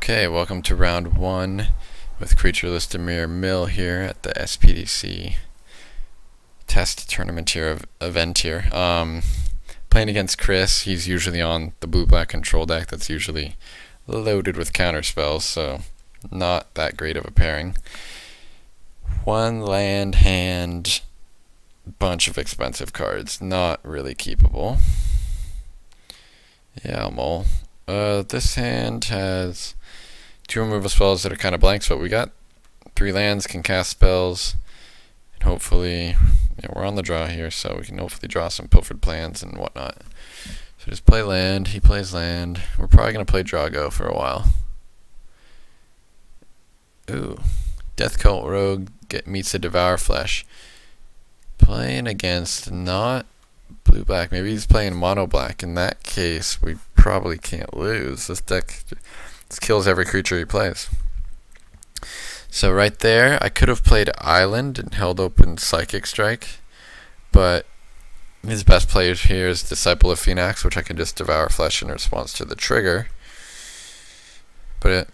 Okay, welcome to round 1 with Creature Listomere Mill here at the SPDC test tournament here, event here. Playing against Kriss, he's usually on the blue-black control deck that's usually loaded with counter spells, so not that great of a pairing. One land hand, bunch of expensive cards, not really keepable. Yeah, mole. This hand has 2 removal spells that are kind of blanks, but we got 3 lands, can cast spells, and hopefully, we're on the draw here, so we can hopefully draw some Pilfered Plans and whatnot. So just play land, he plays land. We're probably going to play Drago for a while. Ooh, Death Cult Rogue meets the Devour Flesh. Playing against not blue-black, maybe he's playing mono-black. In that case, we probably can't lose. This deck kills every creature he plays. So right there, I could have played Island and held open Psychic Strike, but his best play here is Disciple of Phoenix, which I can just Devour Flesh in response to the trigger. But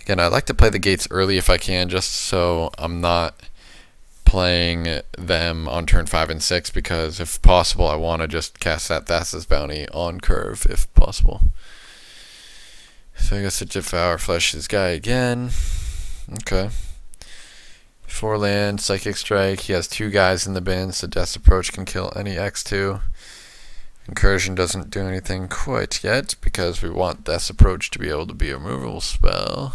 again, I like to play the gates early if I can, just so I'm not playing them on turn 5 and 6, because if possible I want to just cast that Thassa's Bounty on curve if possible. So I guess it Devour Flesh this guy again. Okay. 4 land, Psychic Strike. He has 2 guys in the bin, so Death's Approach can kill any X2. Incursion doesn't do anything quite yet, because we want Death's Approach to be able to be a removal spell.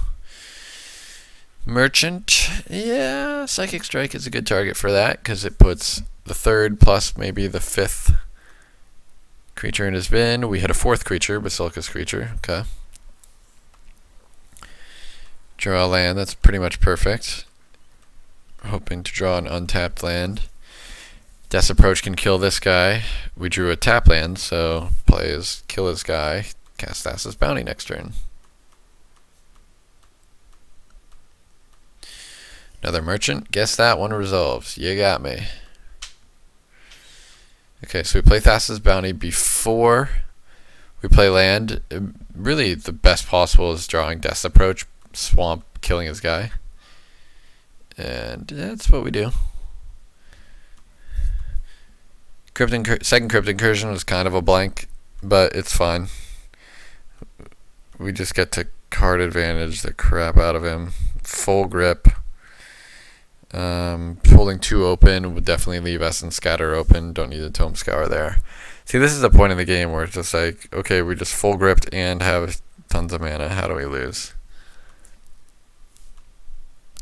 Merchant, yeah, Psychic Strike is a good target for that, because it puts the 3rd plus maybe the 5th creature in his bin. We hit a 4th creature, Basilica's creature, okay. Draw a land, that's pretty much perfect. Hoping to draw an untapped land. Death's Approach can kill this guy. We drew a tap land, so play is kill his guy, cast Thassa's Bounty next turn. Another merchant. Guess that one resolves. You got me. Okay, so we play Thassa's Bounty before we play land. Really, the best possible is drawing Death's Approach, swamp, killing his guy. And that's what we do. Second Crypt Incursion was kind of a blank, but it's fine. We just get to card advantage the crap out of him. Full grip. Holding 2 open would definitely leave Essence Scatter open. Don't need a Tome Scour there. See, this is the point in the game where it's just like, okay, we just full gripped and have tons of mana. How do we lose?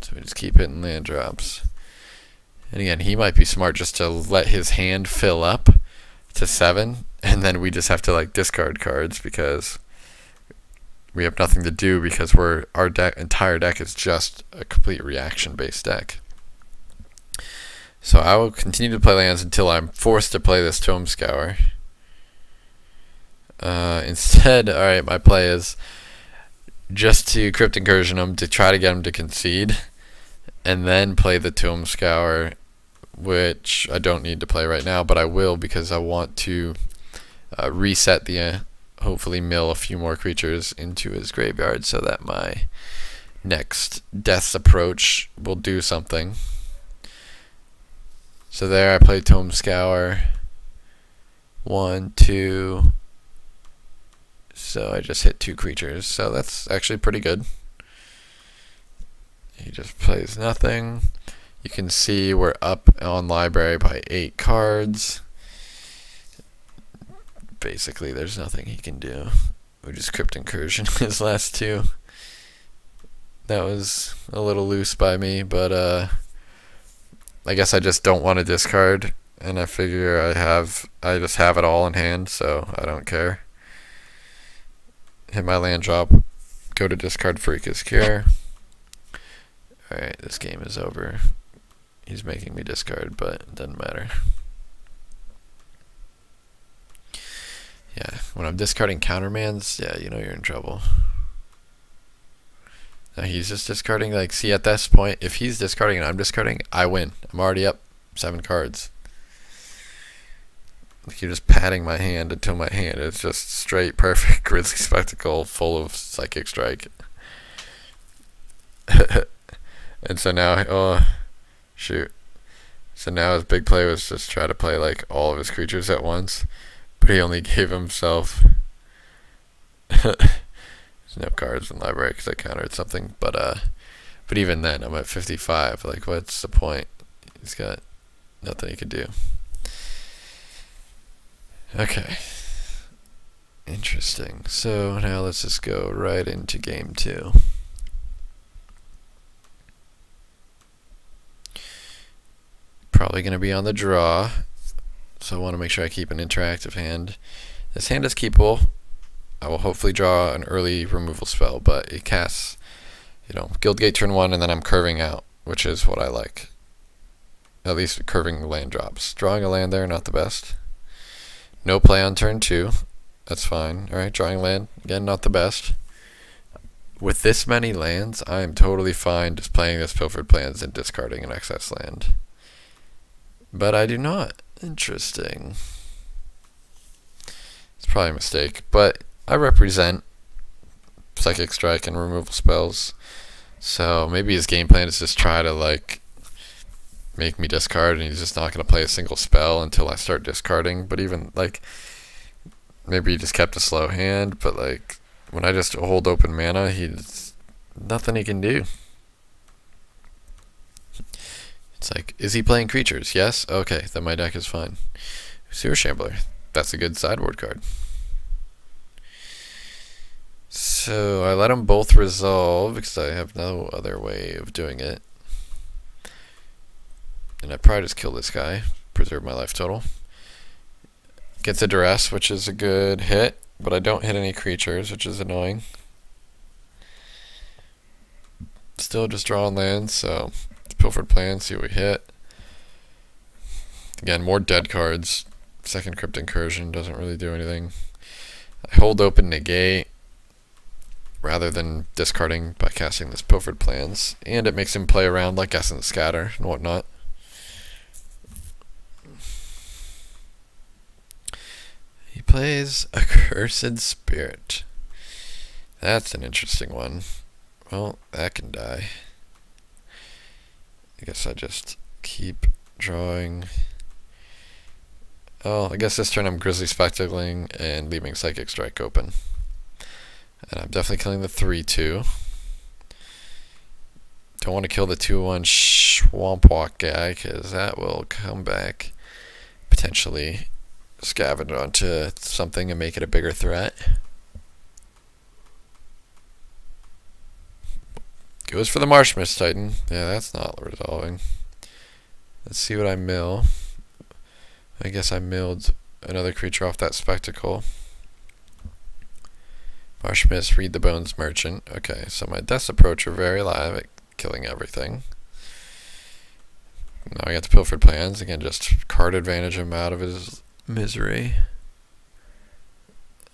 So we just keep hitting land drops. And again, he might be smart just to let his hand fill up to 7, and then we just have to like discard cards because we have nothing to do, because our entire deck is just a complete reaction-based deck. So I will continue to play lands until I'm forced to play this Tome Scour. Instead, alright, my play is just to Crypt Incursion him to try to get him to concede, and then play the Tome Scour, which I don't need to play right now, but I will, because I want to reset the, hopefully mill a few more creatures into his graveyard so that my next Death's Approach will do something. So there I play Tome Scour. 1, 2. So I just hit 2 creatures, so that's actually pretty good. He just plays nothing. You can see we're up on library by 8 cards. Basically, there's nothing he can do. We just Crypt Incursion his last 2. That was a little loose by me, but I guess I just don't want to discard, and I figure I just have it all in hand, so I don't care. Hit my land drop, go to discard Freakus Cure. Alright, this game is over. He's making me discard, but it doesn't matter. Yeah, when I'm discarding countermans, yeah, you know you're in trouble. Now he's just discarding, like, see, at this point, if he's discarding and I'm discarding, I win. I'm already up 7 cards. Like you're just patting my hand until my hand is just straight, perfect Grizzly Spectacle full of Psychic Strike. And so now, oh, shoot. So now his big play was just try to play like all of his creatures at once. But he only gave himself... There's no cards in library because I countered something. But even then, I'm at 55. Like, what's the point? He's got nothing he can do. Okay. Interesting. So now let's just go right into game 2. Probably going to be on the draw. So I want to make sure I keep an interactive hand. This hand is keepable. I will hopefully draw an early removal spell, but it casts, you know, Guildgate turn 1 and then I'm curving out, which is what I like. At least curving land drops. Drawing a land there, not the best. No play on turn 2. That's fine. Alright, drawing land, again, not the best. With this many lands, I am totally fine just playing this Pilfered Plans and discarding an excess land. But I do not. Interesting. It's probably a mistake, but I represent Psychic Strike and removal spells. So maybe his game plan is just try to like make me discard, and he's just not going to play a single spell until I start discarding. But even like maybe he just kept a slow hand, but like when I just hold open mana, he's nothing he can do. It's like, is he playing creatures? Yes? Okay, then my deck is fine. Sewer Shambler. That's a good sideboard card. So I let them both resolve because I have no other way of doing it. And I probably just kill this guy, preserve my life total. Gets a duress, which is a good hit, but I don't hit any creatures, which is annoying. Still just drawing lands, so Pilfered Plan, see what we hit. Again, more dead cards. Second Crypt Incursion doesn't really do anything. I hold open Negate rather than discarding by casting this Pilfered Plans, and it makes him play around like Essence Scatter and whatnot. He plays a Cursed Spirit. That's an interesting one. Well, that can die. I guess I just keep drawing. Oh, I guess this turn I'm Grizzly Spectacling and leaving Psychic Strike open. And I'm definitely killing the 3/2. Don't want to kill the 2/1 Swamp Walk guy, because that will come back, potentially scavenge onto something and make it a bigger threat. Goes for the Marsh Mist Titan. Yeah, that's not resolving. Let's see what I mill. I guess I milled another creature off that Spectacle. Marsh Mist, Read the Bones Merchant. Okay, so my Death's Approach are very live at killing everything. Now I got the Pilfered Plans. Again, just card advantage him out of his misery.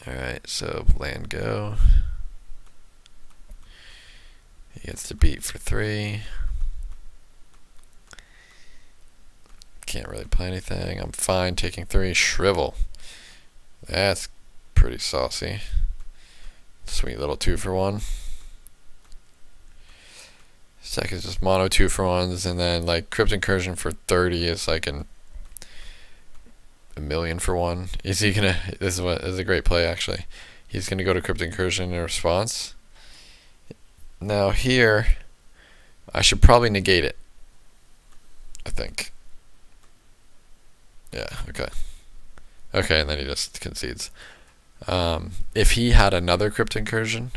Alright, so land go. He gets to beat for 3. Can't really play anything. I'm fine taking 3. Shrivel. That's pretty saucy. Sweet little 2-for-1. Second is just mono 2-for-1s, and then like Crypt Incursion for 30 is like a million for 1. Is he gonna? This is a great play actually. He's gonna go to Crypt Incursion in response. Now here, I should probably negate it. I think. Yeah. Okay. Okay, and then he just concedes. If he had another Crypt Incursion,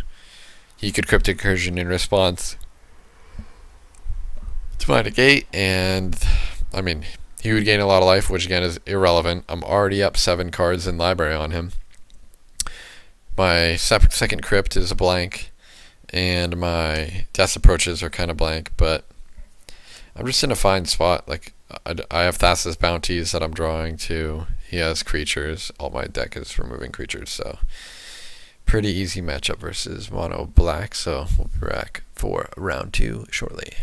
he could Crypt Incursion in response to my negate, and I mean, he would gain a lot of life, which again is irrelevant. I'm already up 7 cards in library on him. My second Crypt is a blank, and my Death's Approaches are kind of blank, but I'm just in a fine spot. Like, I have Thassa's Bounties that I'm drawing to. He has creatures. All my deck is removing creatures, so pretty easy matchup versus mono black. So we'll be back for round 2 shortly.